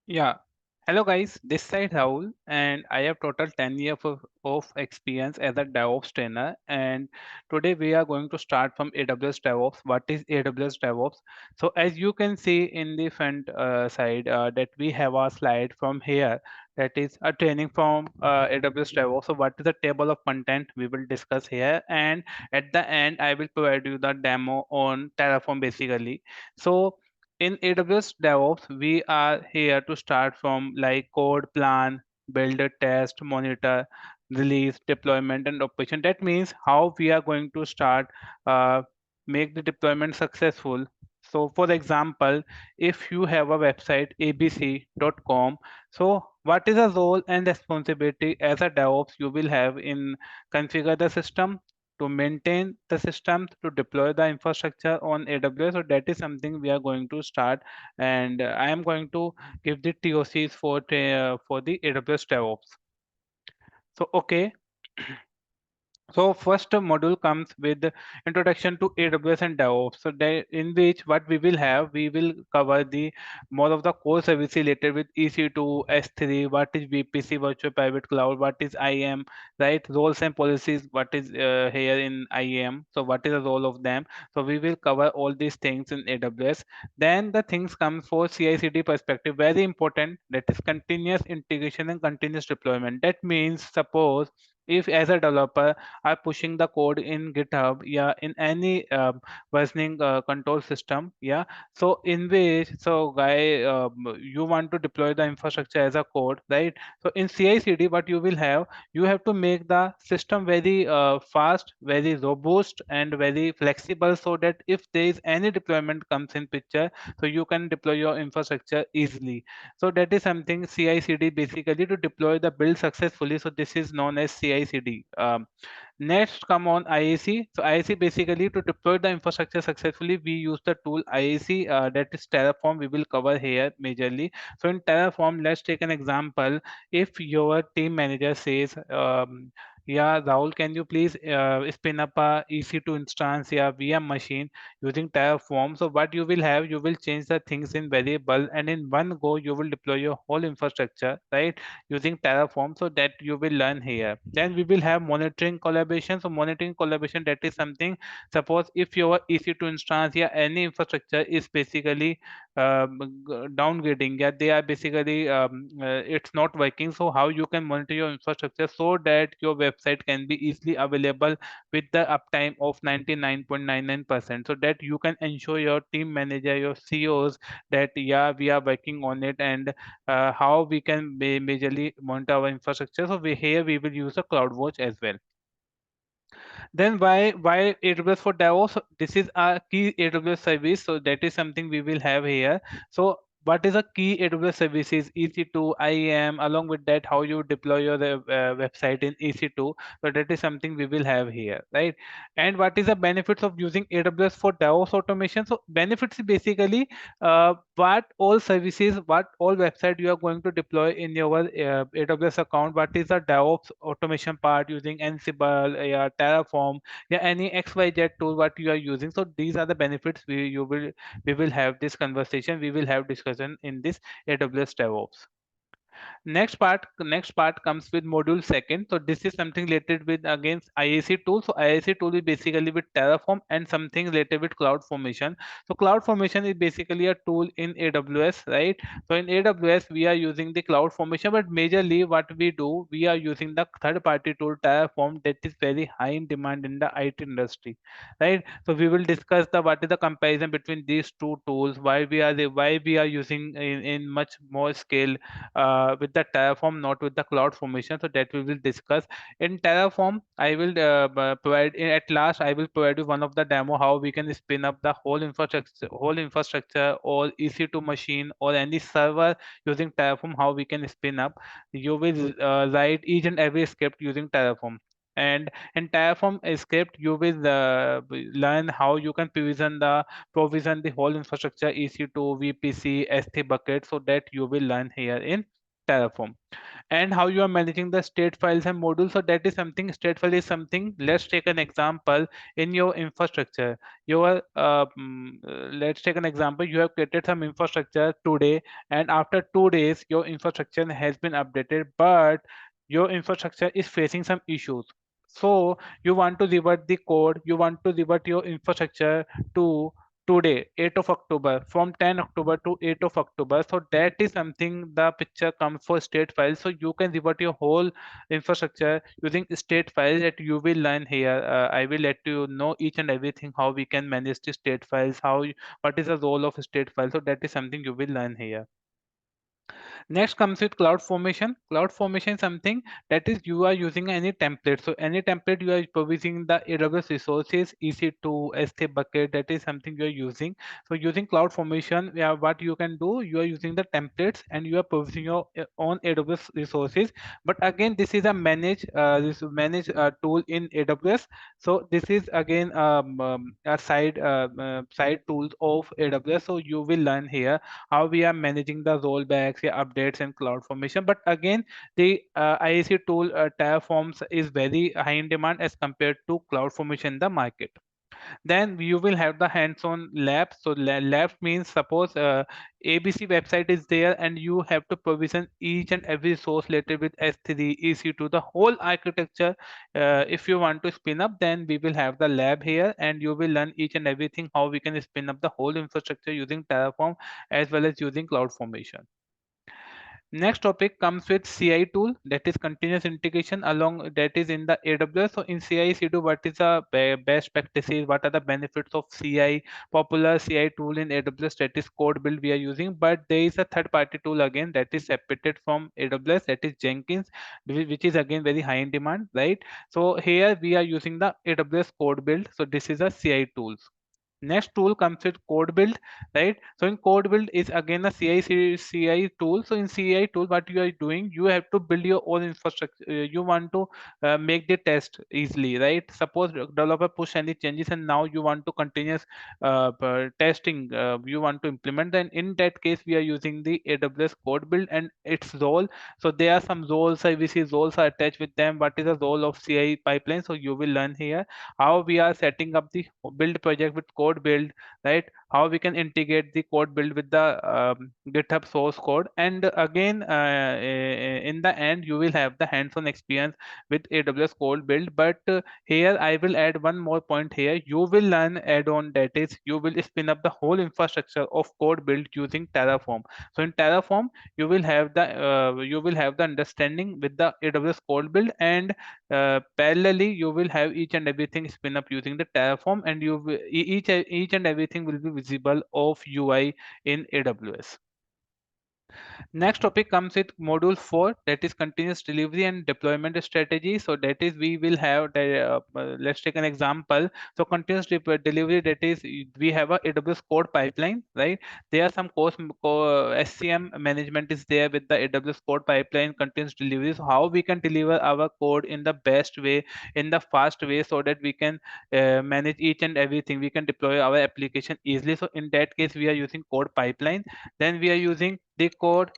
Yeah. Hello guys, this side Rahul and I have total 10 years of experience as a DevOps trainer, and today we are going to start from AWS DevOps. What is AWS DevOps? So as you can see in the front side that we have a slide from here, that is a training from AWS DevOps. So what is the table of content we will discuss here, and at the end I will provide you the demo on Terraform basically. So in AWS DevOps, we are here to start from like code, plan, build, a test, monitor, release, deployment, and operation. That means how we are going to start, uh, make the deployment successful. So, for example, if you have a website abc.com, so what is the role and responsibility as a DevOps you will have in configure the system, to maintain the systems, to deploy the infrastructure on AWS. So that is something we are going to start, and I am going to give the TOCs for the AWS DevOps. So okay, so first module comes with the introduction to AWS and DevOps. So in which what we will have, we will cover the more of the core services related with EC2, S3, what is VPC, Virtual Private Cloud, what is IAM, right? Roles and policies, what is here in IAM. So what is the role of them? So we will cover all these things in AWS. Then the things come for CI/CD perspective, very important. That is continuous integration and continuous deployment. That means suppose if as a developer are pushing the code in GitHub, yeah, in any versioning control system, yeah. So in which, so guy, you want to deploy the infrastructure as a code, right? So in CI/CD, what you will have, you have to make the system very fast, very robust, and very flexible, so that if there is any deployment comes in picture, so you can deploy your infrastructure easily. So that is something CI/CD basically to deploy the build successfully. So this is known as CI/CD. Next, come on IAC. So IAC basically to deploy the infrastructure successfully, we use the tool IAC, that is Terraform. We will cover here majorly. So in Terraform, let's take an example. If your team manager says, yeah, Rahul, can you please spin up a EC2 instance, yeah, VM machine using Terraform? So what you will have, you will change the things in variable, and in one go, you will deploy your whole infrastructure, right? Using Terraform, so that you will learn here. Then we will have monitoring collaboration. So monitoring collaboration, that is something, suppose if your EC2 instance, yeah, any infrastructure is basically downgrading, yeah, they are basically it's not working. So how you can monitor your infrastructure so that your website can be easily available with the uptime of 99.99%, so that you can ensure your team manager, your CEOs, that yeah, we are working on it, and how we can majorly monitor our infrastructure. So we will use a CloudWatch as well. Then why AWS for DevOps? This is a key AWS service, so that is something we will have here. So what is a key AWS services? EC2, IAM, along with that, how you deploy your website in EC2. So that is something we will have here, right? And what is the benefits of using AWS for DevOps automation? So benefits is basically what all services, what all website you are going to deploy in your AWS account. What is the DevOps automation part using Ansible, Terraform, yeah, any XYZ tool what you are using. So these are the benefits we will have this conversation. We will have discussion in this AWS DevOps. Next part comes with module second. So this is something related with again IAC tool. So IAC tool is basically with Terraform and something related with CloudFormation. So CloudFormation is basically a tool in AWS, right? So in AWS we are using the CloudFormation, but majorly what we do, we are using the third-party tool Terraform, that is very high in demand in the IT industry, right? So we will discuss the what is the comparison between these two tools, why we are using in much more scale with the Terraform, not with the cloud formation. So that we will discuss. In Terraform, I will provide at last. I will provide you one of the demo how we can spin up the whole infrastructure or EC2 machine or any server using Terraform. How we can spin up. You will write each and every script using Terraform. And in Terraform script, you will learn how you can provision the whole infrastructure EC2, VPC, S3 bucket, so that you will learn here in Terraform. And how you are managing the state files and modules. So that is something, state file is something. Let's take an example in your infrastructure. Let's take an example. You have created some infrastructure today, and after 2 days, your infrastructure has been updated, but your infrastructure is facing some issues. So you want to revert the code, you want to revert your infrastructure to today, 8th of October, from 10 October to 8th of October. So that is something the picture comes for state files. So you can revert your whole infrastructure using state files that you will learn here. I will let you know each and everything how we can manage the state files, what is the role of state file. So that is something you will learn here. Next comes with cloud formation. Cloud formation is something that is you are using any template. So any template you are provisioning the AWS resources, EC2, S3 bucket, that is something you are using. So using cloud formation, yeah, what you can do, you are using the templates and you are provisioning your own AWS resources. But again, this is a manage tool in AWS. So this is again a side tools of AWS. So you will learn here how we are managing the rollbacks, yeah, updates, and cloud formation. But again, the IAC tool Terraforms is very high in demand as compared to cloud formation in the market. Then you will have the hands-on lab. So lab means suppose ABC website is there and you have to provision each and every source related with S3, EC2, the whole architecture. If you want to spin up, then we will have the lab here and you will learn each and everything how we can spin up the whole infrastructure using Terraform as well as using CloudFormation. Next topic comes with CI tool, that is continuous integration along, that is in the AWS. So in CI CD, what is the best practices? What are the benefits of CI? Popular CI tool in AWS, that is CodeBuild we are using, but there is a third party tool again that is separated from AWS, that is Jenkins, which is again very high in demand, right? So here we are using the AWS CodeBuild. So this is a CI tools. Next tool comes with CodeBuild, right? So in CodeBuild is again a CI tool. So in CI tool, what you are doing, you have to build your own infrastructure. You want to make the test easily, right? Suppose developer push any changes and now you want to continuous testing. You want to implement. Then in that case, we are using the AWS CodeBuild and its role. So there are some roles, services roles are attached with them. What is the role of CI pipeline? So you will learn here how we are setting up the build project with CodeBuild, right? How we can integrate the CodeBuild with the GitHub source code. And again, in the end, you will have the hands-on experience with AWS CodeBuild. But here I will add one more point here. You will learn add-on, that is you will spin up the whole infrastructure of CodeBuild using Terraform. So in Terraform, you will have the understanding with the AWS CodeBuild, and parallelly you will have each and everything spin up using the Terraform, and each and everything will be visible of UI in AWS. Next topic comes with module 4, that is continuous delivery and deployment strategy. So that is we will have let's take an example. So delivery, that is we have a AWS code pipeline, right? There are some SCM management is there with the AWS code pipeline continuous delivery. So how we can deliver our code in the best way, in the fast way, so that we can manage each and everything. We can deploy our application easily. So in that case, we are using code pipeline. Then we are using the code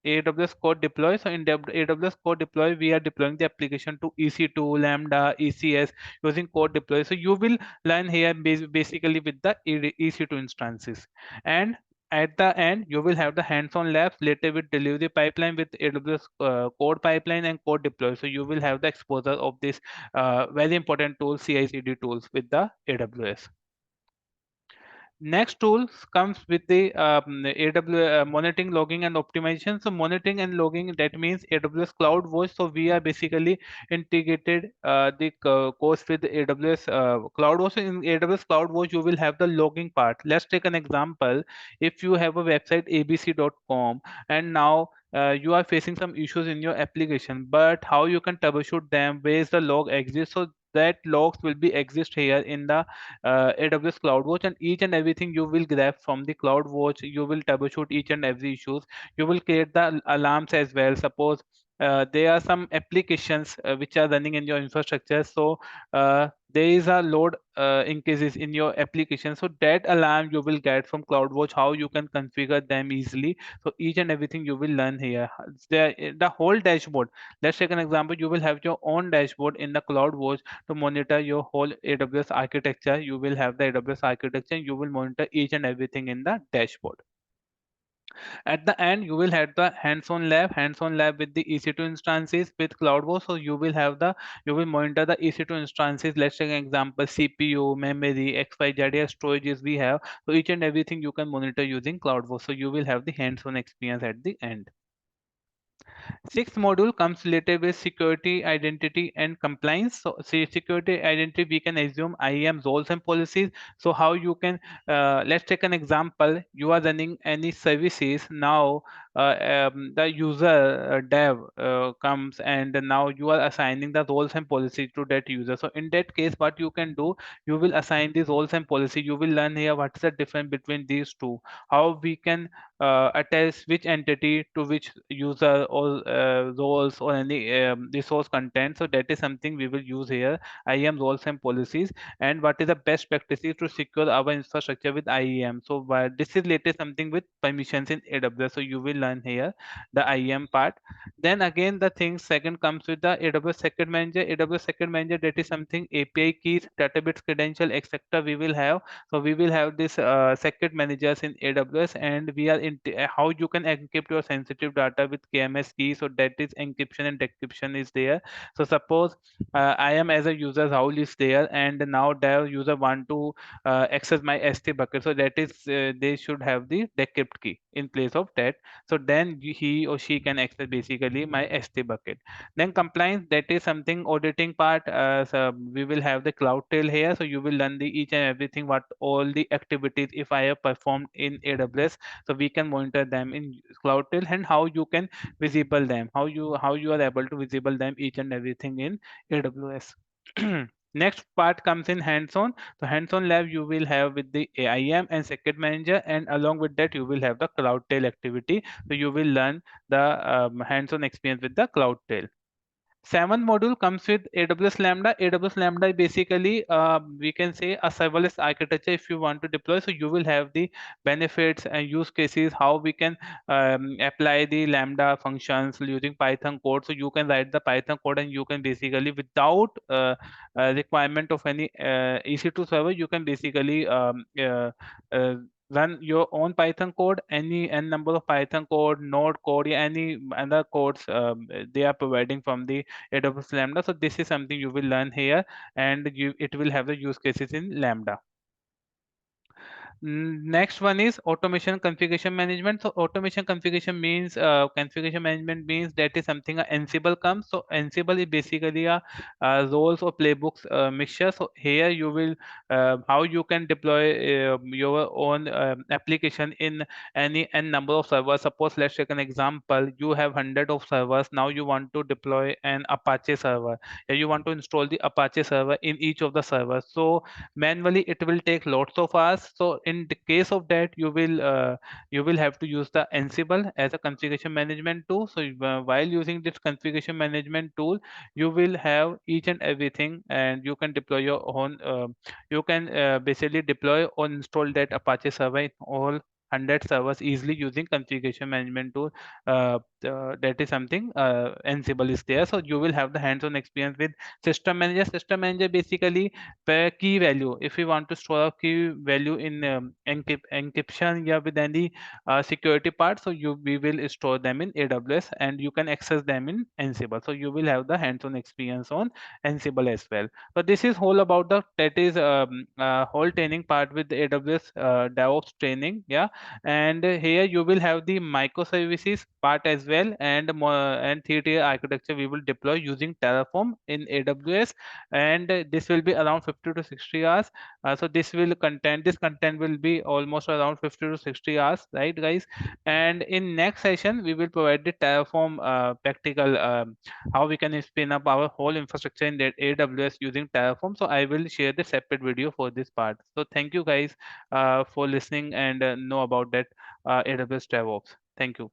AWS code deploy. So in AWS code deploy, we are deploying the application to EC2, Lambda, ECS using code deploy. So you will learn here basically with the EC2 instances. And at the end, you will have the hands-on labs later with delivery pipeline with AWS code pipeline and code deploy. So you will have the exposure of this very important tool, CI/CD tools with the AWS. Next tool comes with the AWS monitoring, logging, and optimization. So monitoring and logging, that means AWS CloudWatch. So we are basically integrated the course with AWS CloudWatch. In AWS CloudWatch, you will have the logging part. Let's take an example. If you have a website abc.com and now you are facing some issues in your application, but how you can troubleshoot them, where is the log exists? So that logs will be exist here in the AWS CloudWatch, and each and everything you will grab from the CloudWatch. You will troubleshoot each and every issues. You will create the alarms as well. Suppose there are some applications which are running in your infrastructure. So there is a load increases in your application, so that alarm you will get from CloudWatch, how you can configure them easily. So each and everything you will learn here. The whole dashboard, let's take an example. You will have your own dashboard in the CloudWatch to monitor your whole AWS architecture. You will have the AWS architecture, you will monitor each and everything in the dashboard. At the end, you will have the hands-on lab with the EC2 instances with CloudWatch. So you will monitor the EC2 instances. Let's take an example: CPU, memory, XYZ storages we have. So each and everything you can monitor using CloudWatch. So you will have the hands-on experience at the end. Sixth module comes related with security, identity, and compliance. So, security identity, we can assume IAM roles and policies. So, how you can, let's take an example. You are running any services now. The user dev comes, and now you are assigning the roles and policies to that user. So, in that case, what you can do, you will assign these roles and policy. You will learn here what is the difference between these two. How we can attach which entity to which user or roles or any resource content. So that is something we will use here. IAM roles and policies, and what is the best practices to secure our infrastructure with IAM. So this is related something with permissions in AWS. So you will learn here the IAM part. Then again, the thing second comes with the AWS Secret Manager. AWS Secret Manager, that is something API keys, database credential, etc. We will have. So we will have this secret managers in AWS, and we are in how you can encrypt your sensitive data with KMS key. So that is encryption and decryption is there. So suppose I am as a user, Raul is there, and now the user want to access my S3 bucket. So that is they should have the decrypt key in place of that. So then he or she can access basically my S3 bucket. Then compliance, that is something auditing part. So we will have the cloud tail here. So you will learn the each and everything what all the activities if I have performed in AWS. So we can monitor them in cloud tail, and how you can visible them, how you are able to visible them each and everything in AWS. Next part comes in hands-on. So hands-on lab you will have with the AIM and Secret Manager, and along with that you will have the cloud tail activity. So you will learn the hands-on experience with the cloud tail. Seventh module comes with AWS Lambda. AWS Lambda is basically, we can say, a serverless architecture if you want to deploy. So you will have the benefits and use cases, how we can apply the Lambda functions using Python code. So you can write the Python code, and you can basically, without requirement of any EC2 server, you can basically run your own Python code, any n number of Python code, Node code, yeah, any other codes they are providing from the AWS Lambda. So this is something you will learn here, and it will have the use cases in Lambda. Next one is automation configuration management. So automation configuration management means that is something a Ansible comes. So Ansible is basically a roles or playbooks mixture. So here you will how you can deploy your own application in any n number of servers. Suppose let's take an example. You have hundred of servers. Now you want to deploy an Apache server. You want to install the Apache server in each of the servers. So manually it will take lots of hours. So in the case of that, you will have to use the Ansible as a configuration management tool. So while using this configuration management tool, you will have each and everything, and you can deploy your own you can basically deploy or install that Apache server in all 100 servers easily using configuration management tool. That is something Ansible is there. So you will have the hands-on experience with system manager. System manager basically per key value. If we want to store a key value in encryption, yeah, with any security part, so we will store them in AWS, and you can access them in Ansible. So you will have the hands-on experience on Ansible as well. So this is whole about the that is whole training part with the AWS DevOps training. Yeah, and here you will have the microservices part as well, and more and three-tier architecture we will deploy using Terraform in AWS, and this will be around 50 to 60 hours. So this content will be almost around 50 to 60 hours, right guys? And in next session we will provide the Terraform practical, how we can spin up our whole infrastructure in the AWS using Terraform. So I will share the separate video for this part. So thank you guys for listening and know about that AWS DevOps. Thank you.